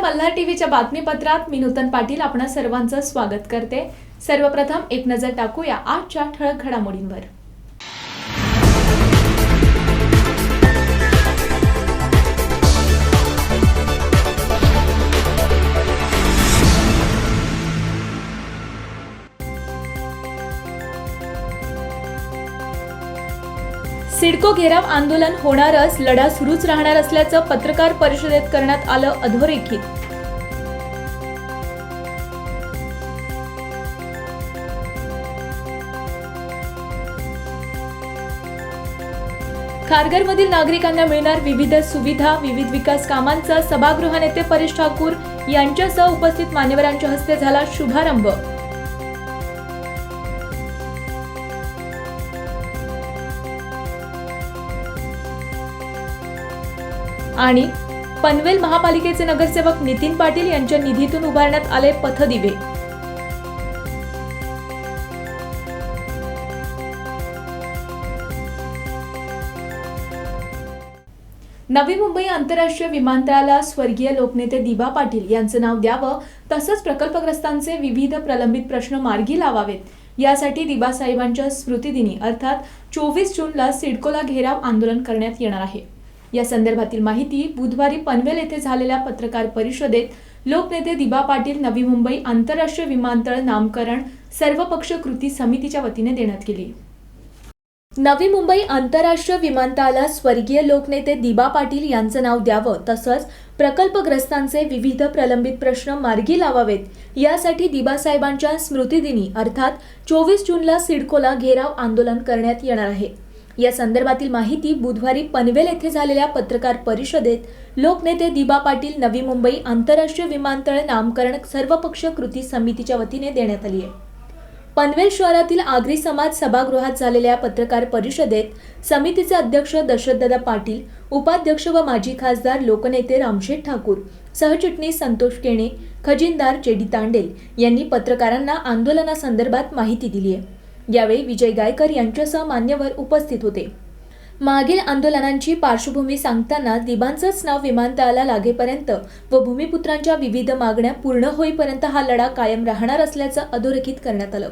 मल्हार टीव्हीच्या बातमीपत्रात मी नूतन पाटील आपणा सर्वांचं स्वागत करते। सर्वप्रथम एक नजर टाकूया आजच्या ठळक घडामोडींवर। सिडको घेराव आंदोलन होणारच, लढा सुरूच राहणार असल्याचं पत्रकार परिषदेत करण्यात आलं अधोरेखित। खारघरमधील नागरिकांना मिळणार विविध सुविधा, विविध विकास कामांचा सभागृह नेते परेश ठाकूर यांच्यासह उपस्थित मान्यवरांच्या हस्ते झाला शुभारंभ। आणि पनवेल महापालिकेचे नगरसेवक नितीन पाटील यांच्या निधीतून उभारण्यात आले पथदिवे। नवी मुंबई आंतरराष्ट्रीय विमानतळाला स्वर्गीय लोकनेते दिबा पाटील यांचं नाव द्यावं, तसंच प्रकल्पग्रस्तांचे विविध प्रलंबित प्रश्न मार्गी लावावेत, यासाठी दिबा साहेबांच्या स्मृतिदिनी अर्थात 24 जूनला सिडकोला घेराव आंदोलन करण्यात येणार आहे। या संदर्भातील माहिती बुधवारी पनवेल येथे झालेल्या पत्रकार परिषदेत लोकनेते दिबा पाटील नवी मुंबई आंतरराष्ट्रीय विमानतळ नामकरण सर्वपक्ष कृती समितीच्या वतीने देण्यात गेली। नवी मुंबई आंतरराष्ट्रीय विमानतळाला स्वर्गीय लोकनेते दिबा पाटील यांचं नाव द्यावं, तसंच प्रकल्पग्रस्तांचे विविध प्रलंबित प्रश्न मार्गी लावावेत, यासाठी दिबा साहेबांच्या स्मृतिदिनी अर्थात 24 जूनला सिडकोला घेराव आंदोलन करण्यात येणार आहे। या संदर्भातील माहिती बुधवारी पनवेल येथे झालेल्या पत्रकार परिषदेत लोकनेते दिबा पाटील नवी मुंबई आंतरराष्ट्रीय विमानतळ नामकरण सर्वपक्ष कृती समितीच्या वतीने देण्यात आली आहे। पनवेल शहरातील आगरी समाज सभागृहात झालेल्या पत्रकार परिषदेत समितीचे अध्यक्ष दशरथदादा पाटील, उपाध्यक्ष व माजी खासदार लोकनेते रामशेठ ठाकूर, सहचिटणीस संतोष केणे, खजिनदार जेडी तांडेल यांनी पत्रकारांना आंदोलनासंदर्भात माहिती दिली आहे। यावेळी विजय गायकर यांच्यासह मान्यवर उपस्थित होते। मागील आंदोलनांची पार्श्वभूमी सांगताना दिबांचंच नाव विमानतळाला लागेपर्यंत व भूमिपुत्रांच्या विविध मागण्या पूर्ण होईपर्यंत हा लढा कायम राहणार असल्याचं अधोरेखित करण्यात आलं।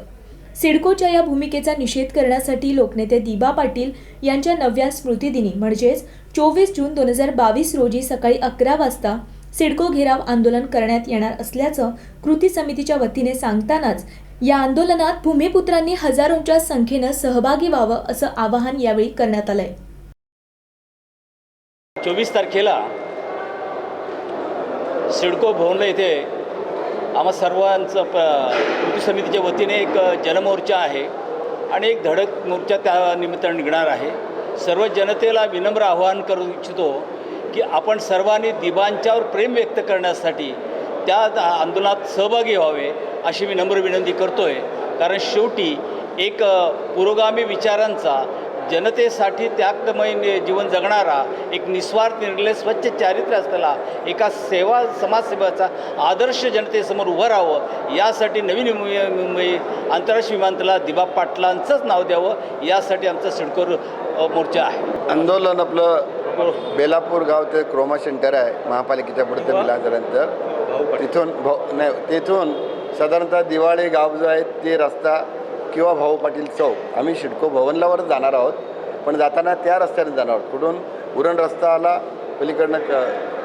सिडकोच्या या भूमिकेचा निषेध करण्यासाठी लोकनेते दिबा पाटील यांच्या 9व्या स्मृतिदिनी म्हणजेच 24 जून 2022 रोजी सकाळी 11 वाजता सिडको घेराव आंदोलन करण्यात येणार असल्याचं कृती समितीच्या वतीने सांगतानाच या आंदोलनात भूमिपुत्रांनी हजारोंच्या संख्येनं सहभागी व्हावं असं आवाहन यावेळी करण्यात आलंय। 24 तारखेला सिडको भवनला येथे आम्हा सर्वांचं कृती समितीच्या वतीने एक जनमोर्चा आहे आणि एक धडक मोर्चा त्या निमित्ताने निघणार आहे। सर्व जनतेला विनम्र आवाहन करू इच्छितो की आपण सर्वांनी दिबांच्यावर प्रेम व्यक्त करण्यासाठी त्या आंदोलनात सहभागी व्हावे अशी मी नम्र विनंती करतोय। कारण शेवटी एक पुरोगामी विचारांचा, जनतेसाठी त्यागमय जीवन जगणारा, एक निस्वार्थ निर्मळ स्वच्छ चारित्र्य असलेला एका समाजसेवेचा आदर्श जनतेसमोर उभं राहावं, यासाठी नवीन मुंबई आंतरराष्ट्रीय विमानतळाला दिबा पाटलांचंच नाव द्यावं, यासाठी आमचा सिडको मोर्चा आहे। आंदोलन आपलं बेलापूर गाव ते क्रोमा सेंटर आहे, महापालिकेच्या पुढे ते मिळाल्यानंतर तिथून साधारणतः दिवाळी गाव जो आहे ते रस्ता किंवा भाऊ पाटील चौक आम्ही सिडको भवनलावर जाणार आहोत, पण जाताना त्या रस्त्याने जाणार आहोत। कुठून उरण रस्ता आला, पलीकडनं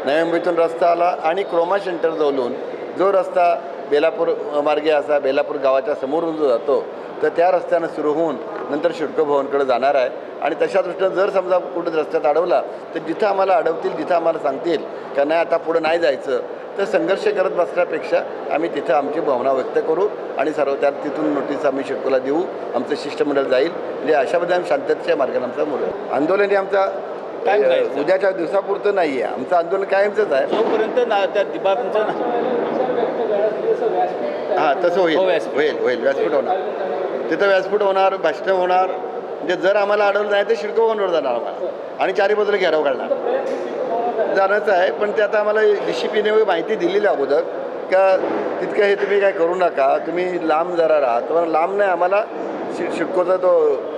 नवी मुंबईतून रस्ता आला आणि क्रोमा सेंटर जवळून जो रस्ता बेलापूर मार्गे असा बेलापूर गावाच्या समोरून जो जातो तर त्या रस्त्यानं सुरू होऊन नंतर सिडको भवनकडे जाणार आहे। आणि तशा दृष्टीनं जर समजा कुठे रस्त्यात अडवला तर जिथं आम्हाला अडवतील, जिथं आम्हाला सांगतील का नाही आता पुढं नाही जायचं, तर संघर्ष करत बसण्यापेक्षा आम्ही तिथं आमची भावना व्यक्त करू आणि सर्व त्यात तिथून नोटीस आम्ही सिडकोला देऊ, आमचं शिष्टमंडळ जाईल। म्हणजे अशामध्ये आम्ही शांततेच्या मार्गाने आमचा मोर्चा आंदोलन हे आमचा उद्याच्या दिवसापुरतं नाही आहे, आमचं आंदोलन कायमचंच आहे जोपर्यंत त्या दिबांचं हां तसं होईल व्यासपीठ होणार, तिथं व्यासपीठ होणार, भाषणं होणार। म्हणजे जर आम्हाला अडवलं नाही तर सिडको भवनवर जाणार आम्हाला आणि चारी बाजूला घेराव काढणार जाणंच आहे। पण ते आता आम्हाला DCPने माहिती दिलेली अगोदर का तितकं हे तुम्ही काय करू नका, तुम्ही लांब जरा राहा। तर लांब नाही, आम्हाला सिडकोचा तो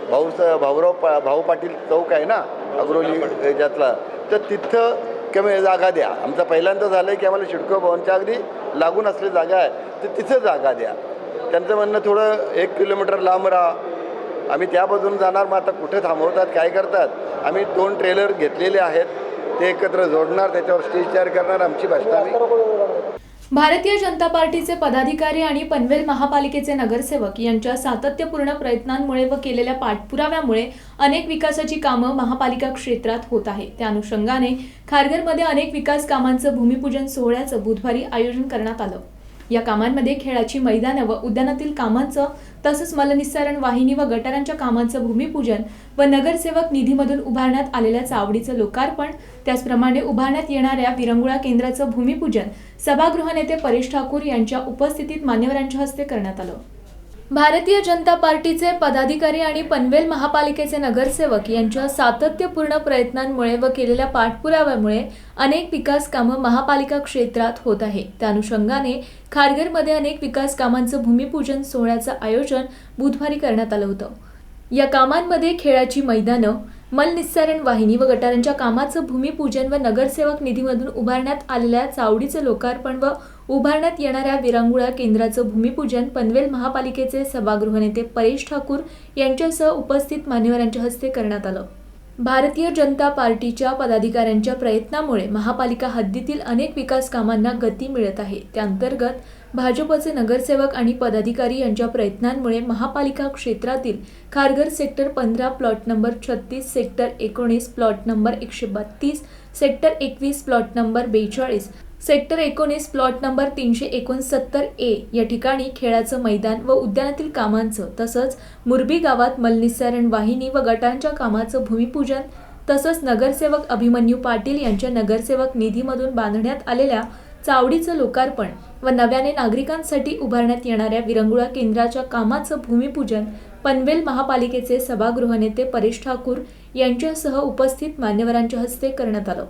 भाऊ पाटील चौक आहे ना अग्रोली याच्यातला, तर तिथं कमी जागा द्या. आमचं पहिल्यांदा झालं आहे की आम्हाला सिडको भवनच्या अगदी लागून असलेली जागा आहे तर तिथे जागा द्या. त्यांचं म्हणणं थोडं 1 किलोमीटर लांब राहा, आम्ही त्या बाजून जाणार. मग आता कुठे थांबवतात, काय करतात? आम्ही 2 ट्रेलर घेतलेले आहेत, ते एकत्र जोडणार, त्याच्यावर स्टेज तयार करणार. आमची भाषा भारतीय जनता पार्टीचे पदाधिकारी आणि पनवेल महापालिकेचे नगरसेवक यांच्या सातत्यपूर्ण प्रयत्नांमुळे व केलेल्या पाठपुराव्यामुळे अनेक विकासाची कामं महापालिका क्षेत्रात होत आहे. त्या अनुषंगाने खारघरमध्ये अनेक विकास कामांचं भूमिपूजन सोहळ्याचं बुधवारी आयोजन करण्यात आलं. या कामांमध्ये खेळाची मैदानं व उद्यानातील कामांचं तसंच मलनिस्सारण वाहिनी व गटारांच्या कामांचं भूमिपूजन व नगरसेवक निधीमधून उभारण्यात आलेल्या चावडीचं लोकार्पण, त्याचप्रमाणे उभारण्यात येणाऱ्या विरंगुळा केंद्राचं भूमिपूजन सभागृह नेते परेश ठाकूर यांच्या उपस्थितीत मान्यवरांच्या हस्ते करण्यात आलं. भारतीय जनता पार्टीचे पदाधिकारी आणि पनवेल महापालिकेचे नगरसेवक यांच्या सातत्यपूर्ण प्रयत्नांमुळे व केलेल्या पाठपुराव्यामुळे अनेक विकास कामं महापालिका क्षेत्रात होत आहे. त्या अनुषंगाने खारघरमध्ये अनेक विकास कामांचं भूमिपूजन सोहळ्याचं आयोजन बुधवारी करण्यात आलं होतं. या कामांमध्ये खेळाची मैदानं, मलनिस्सारण वाहिनी व गटारांच्या कामाचं भूमिपूजन व नगरसेवक निधीमधून उभारण्यात आलेल्या चावडीचं लोकार्पण व उभारण्यात येणाऱ्या विरंगुळा केंद्राचं भूमिपूजन पनवेल महापालिकेचे सभागृह नेते परेश ठाकूर यांच्यासह उपस्थित मान्यवरांच्या हस्ते करण्यात आलं. भारतीय जनता पार्टीच्या पदाधिकाऱ्यांच्या प्रयत्नामुळे महापालिका हद्दीतील अनेक विकास कामांना गती मिळत आहे. त्याअंतर्गत भाजपचे नगरसेवक आणि पदाधिकारी यांच्या प्रयत्नांमुळे महापालिका क्षेत्रातील Kharghar sector 15 plot number 36, sector 19 plot number 132, sector 21 plot number 42, sector 19 plot number 369A या ठिकाणी खेळाचं मैदान व उद्यानातील कामांचं तसंच मुरबी गावात मलनिस्सारण वाहिनी व गटांच्या कामाचं भूमिपूजन तसंच नगरसेवक अभिमन्यू पाटील यांच्या नगरसेवक निधीमधून बांधण्यात आलेल्या चावडीचं लोकार्पण व नव्याने नागरिकांसाठी उभारण्यात येणाऱ्या विरंगुळा केंद्राच्या कामाचं भूमिपूजन पनवेल महापालिकेचे सभागृह नेते परेश ठाकूर यांच्यासह उपस्थित मान्यवरांच्या हस्ते करण्यात आलं.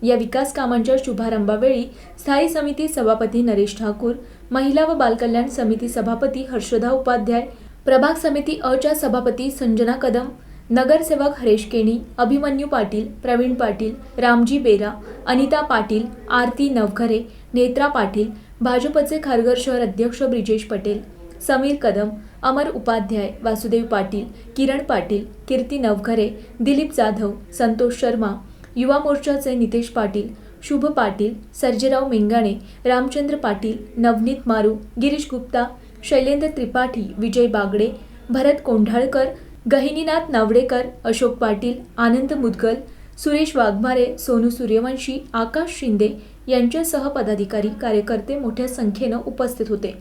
या विकास कामांच्या शुभारंभावेळी स्थायी समिती सभापती नरेश ठाकूर, महिला व बालकल्याण समिती सभापती हर्षदा उपाध्याय, प्रभाग समिती अच्या सभापती संजना कदम, नगरसेवक हरेश केणी, अभिमन्यू पाटील, प्रवीण पाटील, रामजी बेरा, अनिता पाटील, आरती नवघरे, नेत्रा पाटील, भाजपचे खारघर शहर अध्यक्ष ब्रिजेश पटेल, समीर कदम, अमर उपाध्याय, वासुदेव पाटील, किरण पाटील, कीर्ती नवघरे, दिलीप जाधव, संतोष शर्मा, युवा मोर्चाचे नितेश पाटील, शुभ पाटील, सर्जेराव मेंगाणे, रामचंद्र पाटील, नवनीत मारू, गिरीश गुप्ता, शैलेंद्र त्रिपाठी, विजय बागडे, भरत कोंढाळकर, गहिनीनाथ नावडेकर, अशोक पाटील, आनंद मुदगल, सुरेश वाघमारे, सोनू सूर्यवंशी, आकाश शिंदे यांच्यासह पदाधिकारी, कार्यकर्ते मोठ्या संख्येनं उपस्थित होते.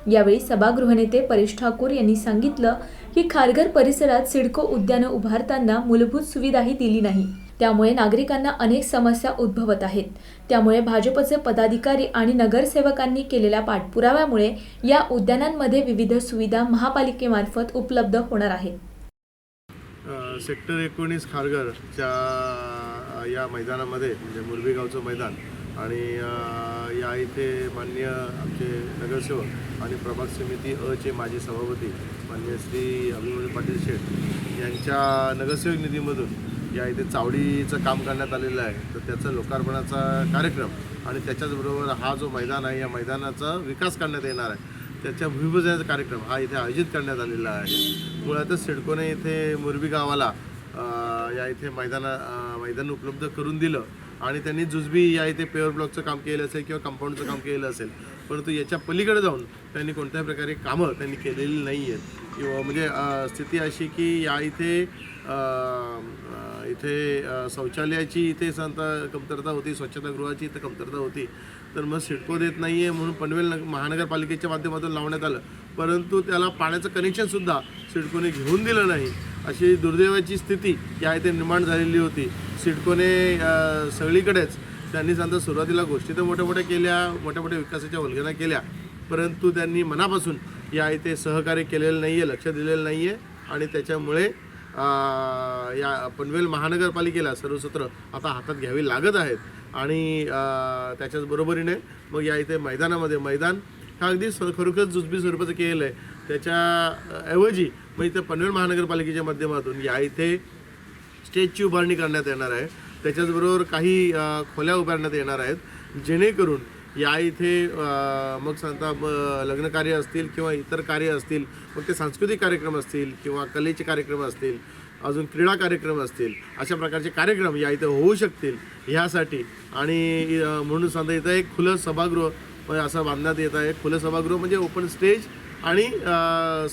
यावेळी सभागृह नेते परेश ठाकूर यांनी सांगितलं की खारघर परिसरात सिडको उद्यानं उभारताना मूलभूत सुविधाही दिली नाही. त्यामुळे नागरिकांना अनेक समस्या उद्भवत आहेत. त्यामुळे भाजपचे पदाधिकारी आणि नगरसेवकांनी केलेल्या पाठपुराव्यामुळे या उद्यानांमध्ये विविध सुविधा महापालिकेमार्फत उपलब्ध होणार आहेत. सेक्टर 19 खारघरच्या या मैदानामध्ये म्हणजे मुरबी गावचं मैदान आणि या इथे माननीय आमचे नगरसेवक आणि प्रभाग समिती अचे माजी सभापती माननीय श्री अभिमन्यू पाटील शेठ यांच्या नगरसेवक निधीमधून या इथे चावडीचं काम करण्यात आलेलं आहे. तर त्याचं लोकार्पणाचा कार्यक्रम आणि त्याच्याचबरोबर हा जो मैदान आहे या मैदानाचा विकास करण्यात येणार आहे त्याच्या भूमिपूजनाचा कार्यक्रम हा इथे आयोजित करण्यात आलेला आहे. मुळातच सिडकोने इथे मुरबी गावाला या इथे मैदान उपलब्ध करून दिलं आणि त्यांनी जुजबी या इथे पेवर ब्लॉकचं काम केलं असेल किंवा कंपाऊंडचं काम केलं असेल, परंतु याच्या पलीकडे जाऊन त्यांनी कोणत्याही प्रकारे कामं त्यांनी केलेली नाही आहेत. किंवा म्हणजे स्थिती अशी की या इथे शौचालयाची इथे कमतरता होती, स्वच्छतागृहाची इथं कमतरता होती. तर मग सिडको देत नाही आहे म्हणून पनवेल महानगरपालिकेच्या माध्यमातून लावण्यात आलं, परंतु त्याला पाण्याचं कनेक्शनसुद्धा सिडकोने घेऊन दिलं नाही. अशी दुर्दैवाची स्थिती या इथे निर्माण झालेली होती. सिडकोने सगळीकडेच त्यांनी सांगता सुरुवातीला गोष्टी तर मोठ्या मोठ्या केल्या, मोठ्या मोठ्या विकासाच्या वल्गना केल्या, परंतु त्यांनी मनापासून या इथे सहकार्य केलेलं नाही आहे, लक्ष दिलेलं नाही आहे आणि त्याच्यामुळे या पनवेल महानगरपालिकेला सर्व सत्र आता हातात घ्यावी लागत आहेत. आणि त्याच्याच बरोबरीने मग या इथे मैदान हा अगदी खरोखर जुजबी स्वरूपाचं केलेलं आहे. त्याच्याऐवजी मग इथे पनवेल महानगरपालिकेच्या माध्यमातून या इथे स्टेजची उभारणी करण्यात येणार आहे त्याच्याचबरोबर काही खोल्या उभारण्यात येणार आहेत, जेणेकरून या इथे मग सांगता लग्न कार्य असतील किंवा इतर कार्य असतील, मग ते सांस्कृतिक कार्यक्रम असतील किंवा कलेचे कार्यक्रम असतील, अजून क्रीडा कार्यक्रम असतील, अशा प्रकारचे कार्यक्रम या इथे होऊ शकतील ह्यासाठी. आणि म्हणून सांगता इथं एक खुलं सभागृह असं बांधण्यात येत आहे. खुलं सभागृह म्हणजे ओपन स्टेज आणि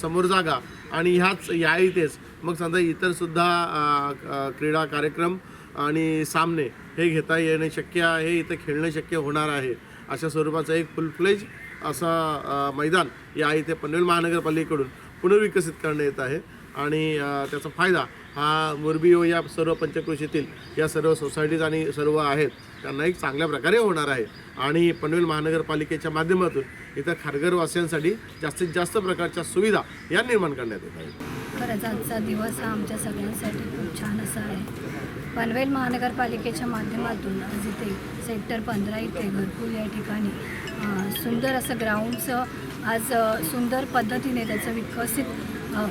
समोर जागा, आणि ह्याच या इथेच मग सांगता इतरसुद्धा क्रीडा कार्यक्रम आणि सामने हे घेता येणे शक्य आहे, इथं खेळणं शक्य होणार आहे. अशा स्वरूपाचं एक फुल फ्लेज असा मैदान या इथे पनवेल महानगरपालिकेकडून पुनर्विकसित करण्यात येत आहे. आणि त्याचा फायदा हा मोरबी व या सर्व पंचक्रोशीतील या सर्व सोसायटीज आणि सर्व आहेत त्यांना एक चांगल्या प्रकारे होणार आहे. आणि पनवेल महानगरपालिकेच्या माध्यमातून इथं खारघरवासियांसाठी जास्तीत जास्त प्रकारच्या सुविधा या निर्माण करण्यात येत आहेत. खरंच आजचा दिवस हा आमच्या सगळ्यांसाठी खूप छान असा आहे. पनवेल महानगरपालिकेच्या माध्यमातून आज इथे सेक्टर 15 इथे घरकुल या ठिकाणी सुंदर असं ग्राउंडचं आज सुंदर पद्धतीने त्याचं विकसित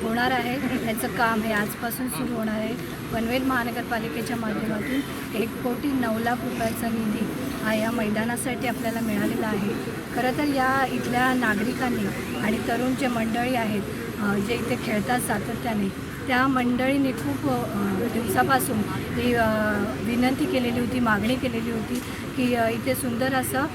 होणार आहे. त्याचं काम हे आजपासून सुरू होणार आहे. पनवेल महानगरपालिकेच्या माध्यमातून 1,09,00,000 रुपयाचा निधी हा या मैदानासाठी आपल्याला मिळालेला आहे. खरं तर या इथल्या नागरिकांनी आणि तरुण जे मंडळी आहेत जे इथे खेळतात सातत्याने, त्या मंडळींनी खूप दिवसापासून ही विनंती केलेली होती, मागणी केलेली होती की इथे सुंदर असं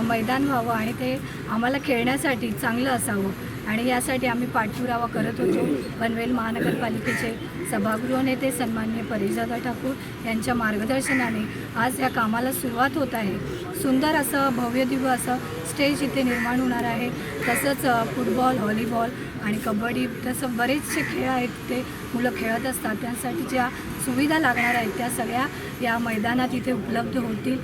मैदान व्हावं आणि ते आम्हाला खेळण्यासाठी चांगलं असावं. आणि यासाठी आम्ही पाठपुरावा करत होतो. पनवेल महानगरपालिकेचे सभागृह नेते सन्माननीय परेशदादा ठाकूर यांच्या मार्गदर्शनाने आज या कामाला सुरुवात होत आहे. सुंदर असं भव्यदिव्य असं स्टेज इथे निर्माण होणार आहे. तसंच फुटबॉल, व्हॉलीबॉल आणि कबड्डी तसं बरेचसे खेळ आहेत ते मुलं खेळत असतात. त्यासाठी ज्या सुविधा लागणार आहेत त्या सगळ्या या मैदानात इथे उपलब्ध होतील.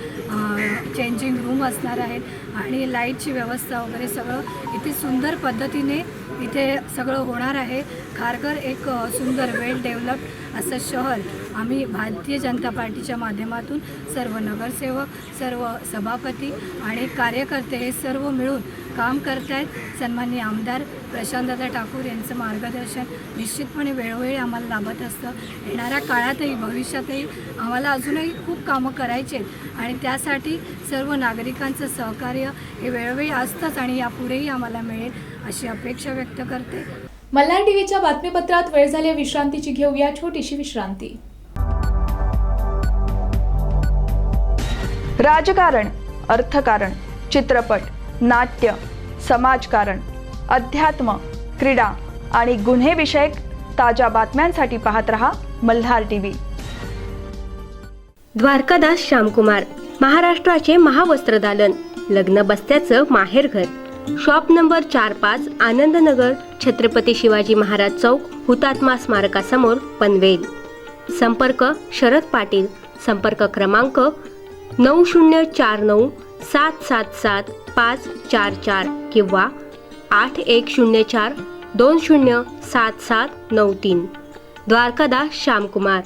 चेंजिंग रूम असणार आहेत आणि लाईटची व्यवस्था वगैरे सगळं इथे सुंदर पद्धतीने इथे सगळं होणार आहे. खारघर एक सुंदर वेल डेव्हलप्ड असं शहर आम्ही भारतीय जनता पार्टीच्या माध्यमातून सर्व नगरसेवक, सर्व सभापती आणि कार्यकर्ते हे सर्व मिळून काम करत आहेत. सन्माननीय आमदार प्रशांतदादा ठाकूर यांचं मार्गदर्शन निश्चितपणे वेळोवेळी आम्हाला लाभत असतं. येणाऱ्या काळातही भविष्यातही आम्हाला अजूनही खूप कामं करायची आहेत आणि त्यासाठी सर्व नागरिकांचं सहकार्य हे वेळोवेळी असतंच आणि यापुढेही आम्हाला मिळेल अशी अपेक्षा व्यक्त करते. मल्हार टीव्हीच्या बातमीपत्रात वेळ झाली विश्रांतीची. घेऊया छोटीशी विश्रांती. राजकारण, अर्थकारण, चित्रपट, नाट्य, समाजकारण, अध्यात्म, क्रीडा आणि गुन्हेविषयक ताज्या बातम्यांसाठी पाहत रहा मल्हार टीव्ही. द्वारकादास श्यामकुमार, महाराष्ट्राचे महावस्त्रदालन, लग्न बस्त्याचं माहेरघर. शॉप नंबर 4-5, आनंदनगर, छत्रपती शिवाजी महाराज चौक, हुतात्मा स्मारकासमोर, पनवेल. संपर्क शरद पाटील. संपर्क क्रमांक 9049 777 544 किंवा 8104 207793. Dwarkadas Shyamkumar.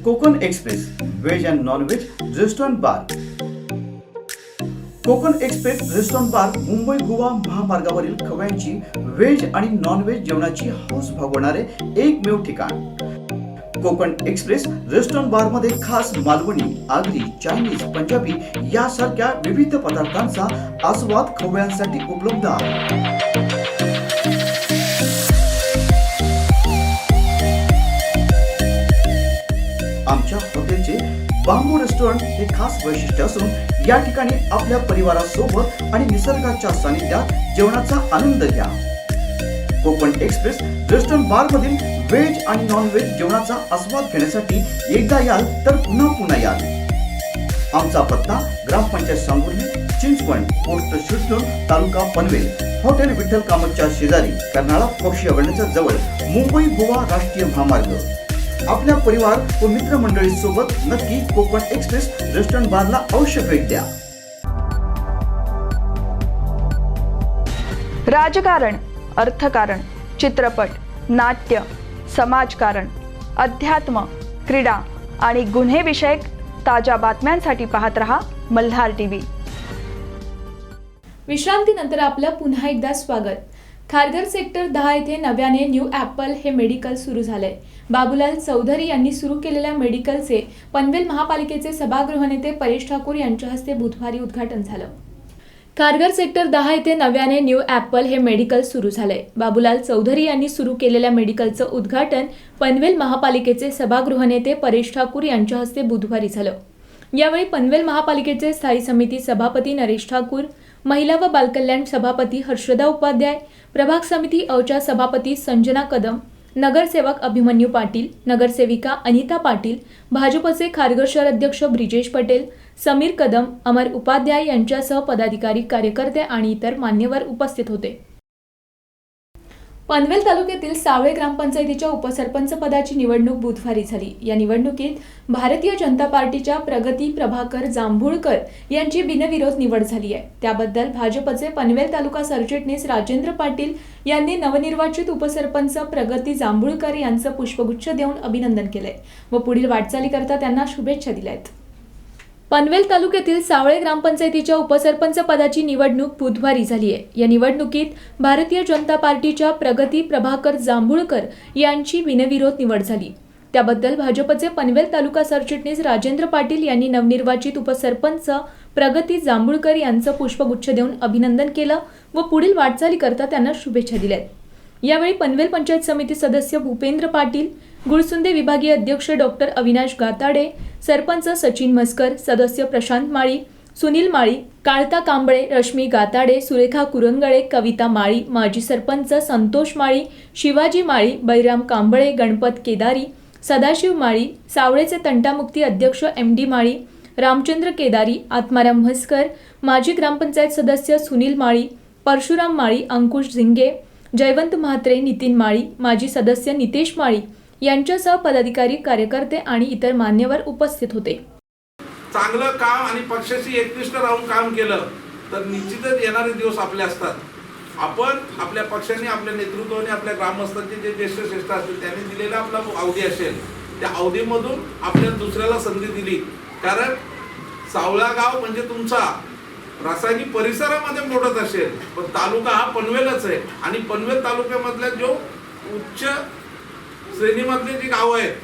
Konkan express veg and non veg restaurant bar. Konkan express restaurant bar Mumbai Goa महामार्गावरील खव्यांची व्हेज आणि नॉन व्हेज जेवणाची हौस भागवणारे एकमेव ठिकाण. कोकण एक्सप्रेस रेस्टॉरंट बार मध्ये खास मालवणी, आगरी, चायनीज, पंजाबी यासारख्या विविध पदार्थांचा आस्वाद खवय्यांसाठी उपलब्ध आहे. आमच्या हॉटेलचे बांबू रेस्टॉरंट हे खास वैशिष्ट्य असून या ठिकाणी आपल्या परिवारासोबत आणि निसर्गाच्या सानिध्यात जेवणाचा आनंद घ्या. कोकण एक्सप्रेस रेस्टॉरंट बार मधील व्हेज आणि नॉन व्हेज जेवणाचा आस्वाद घेण्यासाठी एकदा याल तर पुन्हा पुन्हा याल. आमचा पत्ता ग्रामपंचायत सांगोली, चिंचवण, पोस्ट शिरसोन, तालुका पनवेल, हॉटेल विठ्ठल कामतच्या शेजारी, कर्नाळा पक्षी अभयारण्याच्या जवळ, मुंबई गोवा राष्ट्रीय महामार्ग. आपल्या परिवार व मित्रमंडळी सोबत नक्की कोकण एक्सप्रेस रेस्टॉरंट बारला अवश्य भेट द्या. राजकारण, अर्थकारण, चित्रपट, नाट्य, समाजकारण, अध्यात्म, क्रीडा आणि गुन्हे विषयक ताज्या बातम्यांसाठी पाहत रहा मल्हार टीव्ही. विश्रांतीनंतर आपलं पुन्हा एकदा स्वागत. खारघर सेक्टर 10 येथे नव्याने न्यू ॲपल हे मेडिकल सुरू झालंय. बाबूलाल चौधरी यांनी सुरू केलेल्या मेडिकलचे पनवेल महापालिकेचे सभागृह नेते परेश ठाकूर यांच्या हस्ते बुधवारी उद्घाटन झालं. खारघर सेक्टर 10 येथे नव्याने न्यू ॲपल हे मेडिकल सुरू झालंय. बाबूलाल चौधरी यांनी सुरू केलेल्या मेडिकलचं उद्घाटन पनवेल महापालिकेचे सभागृह नेते परेश ठाकूर यांच्या हस्ते बुधवारी झालं. यावेळी पनवेल महापालिकेचे स्थायी समिती सभापती नरेश ठाकूर, महिला व बालकल्याण सभापती हर्षदा उपाध्याय, प्रभाग समिती अच्या सभापती संजना कदम, नगरसेवक अभिमन्यू पाटील, नगरसेविका अनिता पाटील, भाजपचे खारघर शहर अध्यक्ष ब्रिजेश पटेल, समीर कदम, अमर उपाध्याय यांच्यासह पदाधिकारी, कार्यकर्ते आणि इतर मान्यवर उपस्थित होते. पनवेल तालुक्यातील सावळे ग्रामपंचायतीच्या उपसरपंच पदाची निवडणूक बुधवारी झाली. या निवडणुकीत भारतीय जनता पार्टीच्या प्रगती प्रभाकर जांभूळकर यांची बिनविरोध निवड झाली आहे. त्याबद्दल भाजपचे पनवेल तालुका सरचिटणीस राजेंद्र पाटील यांनी नवनिर्वाचित उपसरपंच प्रगती जांभूळकर यांचं पुष्पगुच्छ देऊन अभिनंदन केलंय व पुढील वाटचालीकरता त्यांना शुभेच्छा दिल्या आहेत. पनवेल तालुक्यातील सावळे ग्रामपंचायतीच्या उपसरपंच पदाची निवडणूक बुधवारी झाली आहे. या निवडणुकीत भारतीय जनता पार्टीच्या प्रगती प्रभाकर जांभूळकर यांची बिनविरोध निवड झाली. त्याबद्दल भाजपचे पनवेल तालुका सरचिटणीस राजेंद्र पाटील यांनी नवनिर्वाचित उपसरपंच प्रगती जांभूळकर यांचं पुष्पगुच्छ देऊन अभिनंदन केलं व पुढील वाटचालीकरता त्यांना शुभेच्छा दिल्या. यावेळी पनवेल पंचायत समिती सदस्य भूपेंद्र पाटील, गुळसुंदे विभागीय अध्यक्ष डॉक्टर अविनाश गाताडे, सरपंच सचिन मस्कर, सदस्य प्रशांत माळी, सुनील माळी, काळता कांबळे, रश्मी गाताडे, सुरेखा कुरंगळे, कविता माळी, माजी सरपंच संतोष माळी, शिवाजी माळी, बैराम कांबळे, गणपत केदारी, सदाशिव माळी, सावळेचे तंटामुक्ती अध्यक्ष MD माळी, रामचंद्र केदारी, आत्माराम म्हस्कर, माजी ग्रामपंचायत सदस्य सुनील माळी, परशुराम माळी, अंकुश झिंगे, जयवंत म्हात्रे, नितीन माळी, माजी सदस्य नितेश माळी यांच्यासह पदाधिकारी, कार्यकर्ते आणि इतर मान्यवर उपस्थित होते. चांगलं काम आणि पक्षाशी एकनिष्ठ राहून काम केलं तर निश्चितच येणारे दिवस आपले असतात. आपण आपल्या पक्षाने, आपल्या नेतृत्वाने, आपल्या ग्रामस्थांचे जे ज्येष्ठ श्रेष्ठ असतील त्यांनी दिलेला आपला अवधी असेल, त्या अवधीमधून आपल्या दुसऱ्याला संधी दिली. कारण सावळा गाव म्हणजे तुमचा रासायनिक परिसरामध्ये मोडत असेल, पण तालुका हा पनवेलच आहे आणि पनवेल तालुक्यामधल्या जो उच्च श्रेणीमधले जी गावं आहेत,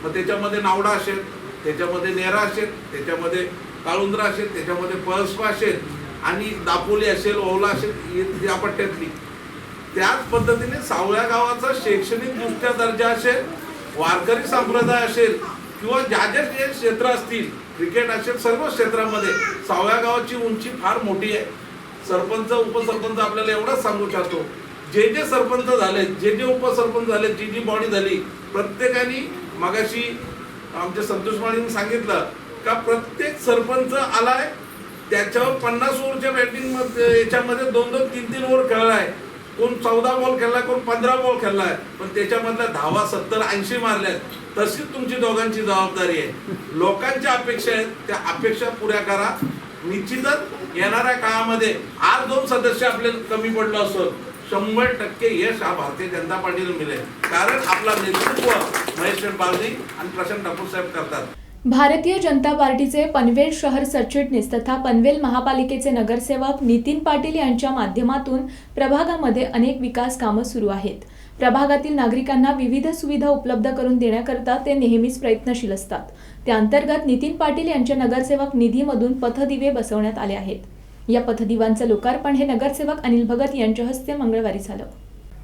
मग त्याच्यामध्ये नावडा असेल, त्याच्यामध्ये नेरा असेल, त्याच्यामध्ये काळुंद्रा असेल, त्याच्यामध्ये पळसपा असेल आणि दापोली असेल, ओवला असेल, या पट्ट्यातली. त्याच पद्धतीने सावळ्या गावाचा शैक्षणिक दृष्ट्या दर्जा असेल, वारकरी संप्रदाय असेल किंवा ज्या ज्या जे क्षेत्र असतील, क्रिकेट असेल, सर्व क्षेत्रामध्ये सावळ्या गावाची उंची फार मोठी आहे. सरपंच उपसरपंच आपल्याला एवढंच सांगू इच्छितो, जे जे सरपंच झाले, जे जे उपसरपंच झाले, जी जी बॉडी झाली, प्रत्येकाने मगाशी आमच्या संतोष माळींनी सांगितलं का प्रत्येक सरपंच आलाय त्याच्यावर 50 ओव्हरच्या बॅटिंग याच्यामध्ये 2-2, 3-3 ओव्हर खेळलाय. कोण 14 बॉल खेळलाय, कोण 15 बॉल खेळलाय, पण त्याच्यामधल्या धावा 70-80 मारल्यात. तशीच तुमची दोघांची जबाबदारी आहे. लोकांच्या अपेक्षा आहेत, त्या अपेक्षा पुऱ्या करा. निश्चितच येणाऱ्या काळामध्ये आज 2 सदस्य आपले कमी पडलो असतो, 100% यश हा भारतीय जनता पार्टीला मिळेल. कारण आपला नेतृत्व महेश बालदी आणि प्रशांत ठाकूर साहेब करतात. भारतीय जनता पार्टीचे पनवेल शहर सरचिटणीस तथा पनवेल महापालिकेचे नगरसेवक नितीन पाटील यांच्या माध्यमातून प्रभागामध्ये अनेक विकास कामं सुरू आहेत. प्रभागातील नागरिकांना विविध सुविधा उपलब्ध करून देण्याकरता ते नेहमीच प्रयत्नशील असतात. त्या अंतर्गत नितीन पाटील यांच्या नगरसेवक निधीमधून पथदिवे बसवण्यात आले आहेत. या पथदिव्यांचं लोकार्पण हे नगरसेवक अनिल भगत यांच्या हस्ते मंगळवारी झालं.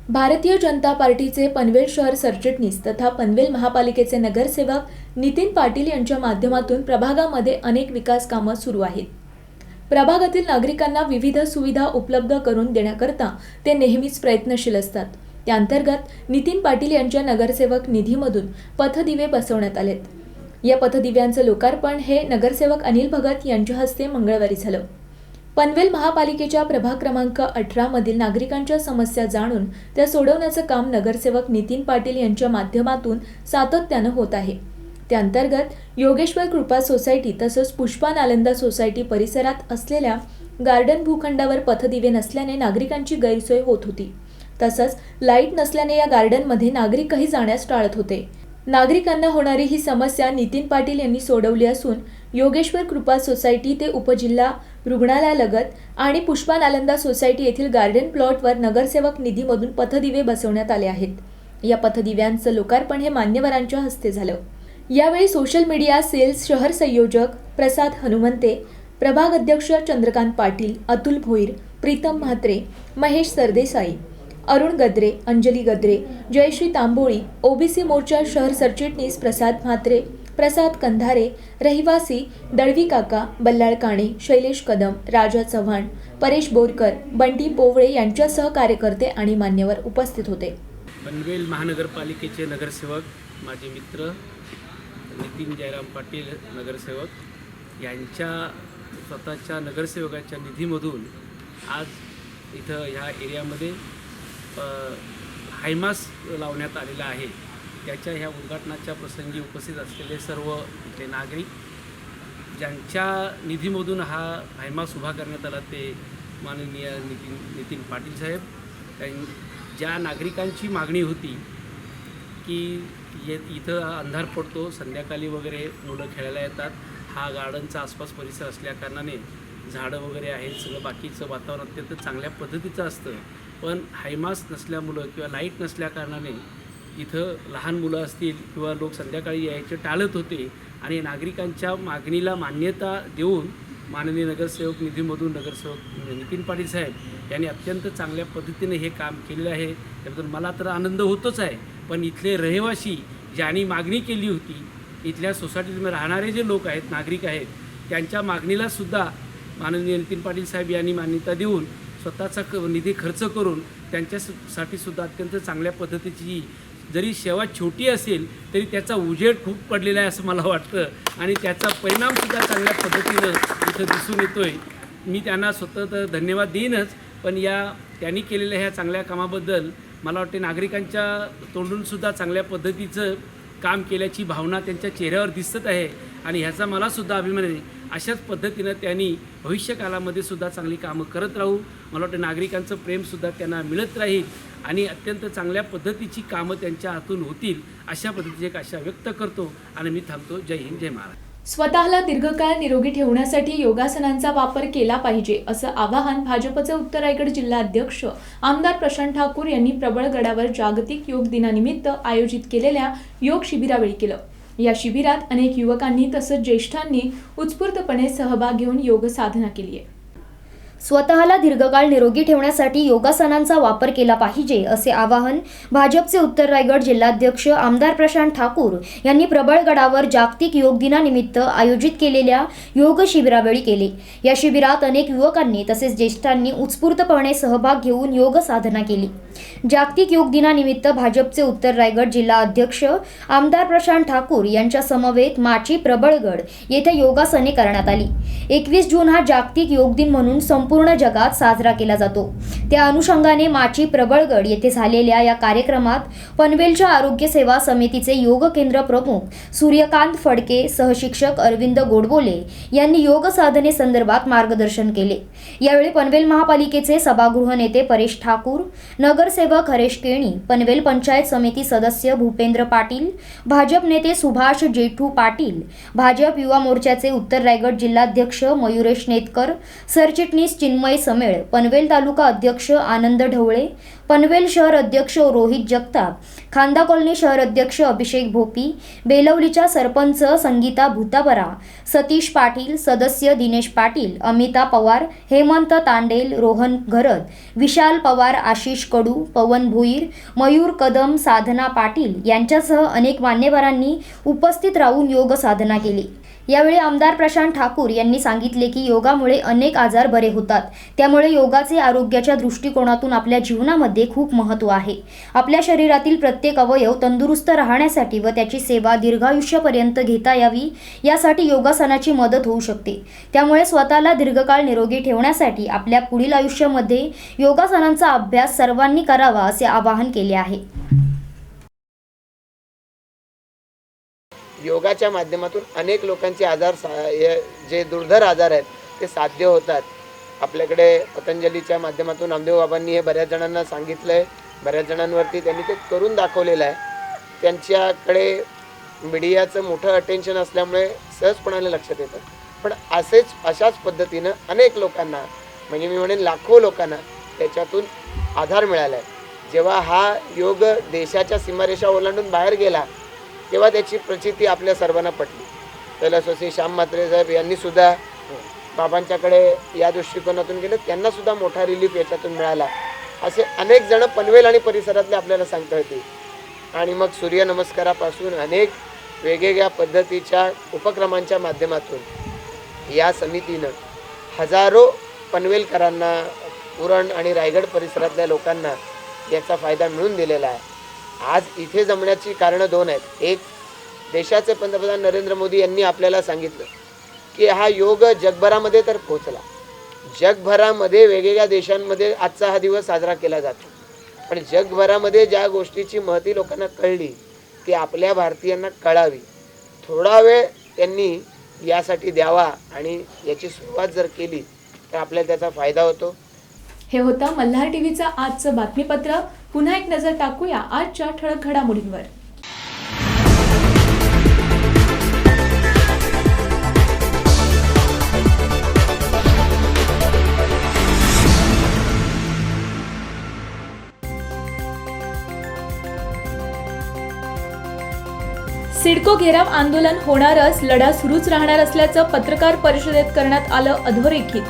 भारतीय जनता पार्टीचे पनवेल शहर सरचिटणीस तथा पनवेल महापालिकेचे नगरसेवक नितीन पाटील यांच्या माध्यमातून प्रभागामध्ये अनेक विकास कामं सुरू आहेत. प्रभागातील नागरिकांना विविध सुविधा उपलब्ध करून देण्याकरता ते नेहमीच प्रयत्नशील असतात. त्या अंतर्गत नितीन पाटील यांच्या नगरसेवक निधीमधून पथदिवे बसवण्यात आलेत. या पथदिव्यांचं लोकार्पण हे नगरसेवक अनिल भगत यांच्या हस्ते मंगळवारी झालं. पनवेल महापालिकेच्या प्रभाग क्रमांक 18 मधील नागरिकांच्या समस्या जाणून त्या सोडवण्याचं काम नगरसेवक नितीन पाटील यांच्या माध्यमातून सातत्यानं होत आहे. त्या अंतर्गत योगेश्वर कृपा सोसायटी तसंच पुष्पा नालंदा सोसायटी परिसरात असलेल्या गार्डन भूखंडावर पथदिवे नसल्याने नागरिकांची गैरसोय होत होती. तसंच लाईट नसल्याने या गार्डनमध्ये नागरिकही जाण्यास टाळत होते. नागरिकांना होणारी ही समस्या नितीन पाटील यांनी सोडवली असून योगेश्वर कृपा सोसायटी ते उपजिल्हा रुग्णालयालगत आणि पुष्पा नालंदा सोसायटी येथील गार्डन प्लॉटवर नगरसेवक निधीमधून पथदिवे बसवण्यात आले आहेत. या पथदिव्यांचं लोकार्पण हे मान्यवरांच्या हस्ते झालं. यावेळी सोशल मीडिया सेल्स शहर संयोजक प्रसाद हनुमंते, प्रभाग अध्यक्ष चंद्रकांत पाटील, अतुल भोईर, प्रीतम म्हात्रे, महेश सरदेसाई, अरुण गद्रे, अंजली गद्रे, जयश्री तांबोळी, ओबीसी मोर्चा शहर सरचिटणीस प्रसाद म्हात्रे, प्रसाद कंधारे, रहिवासी दळवी काका, बल्लाळ काणे, शैलेश कदम, राजा चव्हाण, परेश बोरकर, बंटी पोवळे यांच्यासह कार्यकर्ते आणि मान्यवर उपस्थित होते. पनवेल महानगरपालिकेचे नगरसेवक माझे मित्र नितीन जयराम पाटील नगरसेवक यांच्या स्वतःच्या नगरसेवकाच्या निधीमधून आज इथं ह्या एरियामध्ये हायमास लावण्यात आलेला आहे. त्याच्या ह्या उद्घाटनाच्या प्रसंगी उपस्थित असलेले सर्व इथले नागरिक ज्यांच्या निधीमधून हा हायमास उभा करण्यात आला ते माननीय नितीन पाटील साहेब. ज्या नागरिकांची मागणी होती की इथं अंधार पडतो, संध्याकाळी वगैरे मुलं खेळायला येतात, हा गार्डनचा आसपास परिसर असल्याकारणाने झाडं वगैरे आहेत, सगळं बाकीचं वातावरण अत्यंत चांगल्या पद्धतीचं असतं, पण हायमास नसल्यामुळं किंवा लाईट नसल्याकारणाने इथं लहान मुलं असतील किंवा लोक संध्याकाळी यायचे टाळत होते. आणि नागरिकांच्या मागणीला मान्यता देऊन माननीय नगरसेवक निधीमधून नगरसेवक नितीन पाटील साहेब यांनी अत्यंत चांगल्या पद्धतीने हे काम केलेलं आहे. त्याबद्दल मला तर आनंद होतोच आहे. पण इथले रहिवासी ज्यांनी मागणी केली होती, इथल्या सोसायटीमध्ये राहणारे जे लोक आहेत, नागरिक आहेत, त्यांच्या मागणीलासुद्धा माननीय नितीन पाटील साहेब यांनी मान्यता देऊन स्वतःचा निधी खर्च करून त्यांच्यासाठी सुद्धा अत्यंत चांगल्या पद्धतीची, जरी सेवा छोटी असेल तरी त्याचा उजेड खूप पडलेला आहे असं मला वाटतं आणि त्याचा परिणामसुद्धा चांगल्या पद्धतीनं इथं दिसून येतो आहे. मी त्यांना स्वतः तर धन्यवाद देईनच, पण त्यांनी केलेल्या ह्या चांगल्या कामाबद्दल मला वाटते नागरिकांच्या तोंडूनसुद्धा चांगल्या पद्धतीचं काम केल्याची भावना त्यांच्या चेहऱ्यावर दिसत आहे आणि ह्याचा मलासुद्धा अभिमान आहे. अशाच पद्धतीनं त्यांनी भविष्यकालामध्ये सुद्धा चांगली कामं करत राहू. मला वाटतं नागरिकांचं प्रेमसुद्धा त्यांना मिळत राहील आणि अत्यंत चांगल्या पद्धतीची कामं त्यांच्या हातून होतील अशा पद्धतीची एक आशा व्यक्त करतो आणि मी थांबतो. जय हिंद, जय महाराष्ट्र. स्वतःला दीर्घकाळ निरोगी ठेवण्यासाठी योगासनांचा वापर केला पाहिजे असं आवाहन भाजपचे उत्तर रायगड जिल्हा अध्यक्ष आमदार प्रशांत ठाकूर यांनी प्रबळगडावर जागतिक योग दिनानिमित्त आयोजित केलेल्या योग शिबिरावेळी केलं. या शिबिरात अनेक युवकांनी तसंच ज्येष्ठांनी उत्स्फूर्तपणे सहभाग घेऊन योग साधना केली आहे. स्वतःला दीर्घकाळ निरोगी ठेवण्यासाठी योगासनांचा वापर केला पाहिजे असे आवाहन भाजपचे उत्तर रायगड जिल्हाध्यक्ष आमदार प्रशांत ठाकूर यांनी प्रबळगडावर जागतिक योग दिनानिमित्त आयोजित केलेल्या योग शिबिरावेळी केले. या शिबिरात अनेक युवकांनी तसेच ज्येष्ठांनी उत्स्फूर्तपणे सहभाग घेऊन योग साधना केली. जागतिक योग दिनानिमित्त भाजपचे उत्तर रायगड जिल्हा अध्यक्ष आमदार प्रशांत ठाकूर यांच्या समवेत माची प्रबळगड येथे योगासने करण्यात आली. 21 जून हा जागतिक योग दिन म्हणून संपूर्ण जगात साजरा केला जातो. त्या अनुषंगाने माची प्रबळगड येथे झालेल्या या कार्यक्रमात पनवेलच्या आरोग्य सेवा समितीचे योग केंद्र प्रमुख सूर्यकांत फडके, सहशिक्षक अरविंद गोडबोले यांनी योग साधने संदर्भात मार्गदर्शन केले. यावेळी पनवेल महापालिकेचे सभागृह नेते परेश ठाकूर, नगरसेवक हरेश केणी, पनवेल पंचायत समिती सदस्य भूपेंद्र पाटील, भाजप नेते सुभाष जेठू पाटील, भाजप युवा मोर्चाचे उत्तर रायगड जिल्हाध्यक्ष मयुरेश नेतकर, सरचिटणीस चिन्मय समेळ, पनवेल तालुका अध्यक्ष आनंद ढवळे, पनवेल शहर अध्यक्ष रोहित जगताप, खांदा कॉलनी शहर अध्यक्ष अभिषेक भोपी, बेलवलीच्या सरपंच संगीता भूताबरा, सतीश पाटील, सदस्य दिनेश पाटील, अमिता पवार, हेमंत तांडेल, रोहन घरत, विशाल पवार, आशिष कडू, पवन भोईर, मयूर कदम, साधना पाटील यांच्यासह अनेक मान्यवरांनी उपस्थित राहून योग साधना केली। यावेळी आमदार प्रशांत ठाकूर यांनी सांगितले की योगामुळे अनेक आजार बरे होतात, त्यामुळे योगाचे आरोग्याच्या दृष्टिकोनातून आपल्या जीवनामध्ये खूप महत्त्व आहे। आपल्या शरीरातील प्रत्येक अवयव तंदुरुस्त राहण्यासाठी व त्याची सेवा दीर्घायुष्यापर्यंत घेता यावी यासाठी योगासनाची मदत होऊ शकते। त्यामुळे स्वतःला दीर्घकाळ निरोगी ठेवण्यासाठी आपल्या पुढील आयुष्यामध्ये योगासनांचा अभ्यास सर्वांनी करावा असे आवाहन केले आहे। योगाच्या माध्यमातून अनेक लोकांचे आजार जे दुर्धर आजार आहेत ते साध्य होतात। आपल्याकडे पतंजलीच्या माध्यमातून नामदेव बाबांनी हे बऱ्याच जणांना सांगितलं आहे, बऱ्याच जणांवरती त्यांनी ते करून दाखवलेलं आहे। त्यांच्याकडे मीडियाचं मोठं अटेन्शन असल्यामुळे सहजपणाने लक्षात येतं, पण अशाच पद्धतीनं अनेक लोकांना, म्हणजे मी म्हणेन लाखो लोकांना त्याच्यातून आधार मिळाला आहे। जेव्हा हा योग देशाच्या सीमारेषा ओलांडून बाहेर गेला तेव्हा त्याची प्रचिती आपल्या सर्वांना पटली। कैलासवासी श्याम म्हात्रे साहेब यांनी सुद्धा बाबांच्याकडे या दृष्टिकोनातून गेले, त्यांना सुद्धा मोठा रिलीफ याच्यातून मिळाला। असे अनेक जण पनवेल आणि परिसरातले आपल्याला सांगता येतील। आणि मग सूर्यनमस्कारापासून अनेक वेगवेगळ्या पद्धतीच्या उपक्रमांच्या माध्यमातून या समितीनं हजारो पनवेलकरांना, उरण आणि रायगड परिसरातल्या लोकांना याचा फायदा मिळवून दिलेला आहे। आज इथे जमण्याची कारणं दोन आहेत। एक, देशाचे पंतप्रधान नरेंद्र मोदी यांनी आपल्याला सांगितलं की हा योग जगभरामध्ये तर पोहोचला, जगभरामध्ये वेगवेगळ्या देशांमध्ये आजचा हा दिवस साजरा केला जातो, पण जगभरामध्ये ज्या गोष्टीची महती लोकांना कळली ती आपल्या भारतीयांना कळावी। थोडा वेळ त्यांनी यासाठी द्यावा आणि याची सुरुवात जर केली तर आपल्याला त्याचा फायदा होतो। हे होतं मल्हार टीव्हीचं आजचं बातमीपत्र। पुन्हा एक नजर टाकूया आजच्या ठळक घडामोडींवर। सिडको घेराव आंदोलन होणारच, लढा सुरूच राहणार असल्याचं पत्रकार परिषदेत करण्यात आलं अधोरेखित।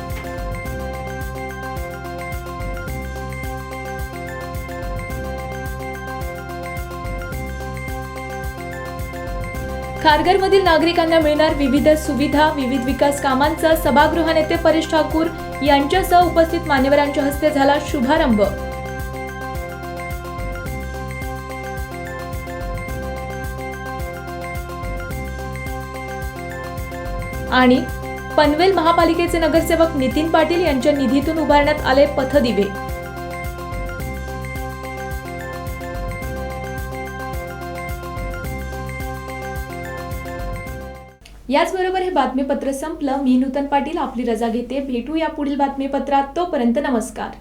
खारघरमधील नागरिकांना मिळणार विविध सुविधा, विविध विकास कामांचा सभागृह नेते परेश ठाकूर यांच्यासह उपस्थित मान्यवरांच्या हस्ते झाला शुभारंभ। आणि पनवेल महापालिकेचे नगरसेवक नितीन पाटील यांच्या निधीतून उभारण्यात आले पथदिवे। याचबरोबर हे बातमीपत्र संपलं। मी नूतन पाटील आपली रजा घेते। भेटू या पुढील बातमीपत्रात, तोपर्यंत नमस्कार।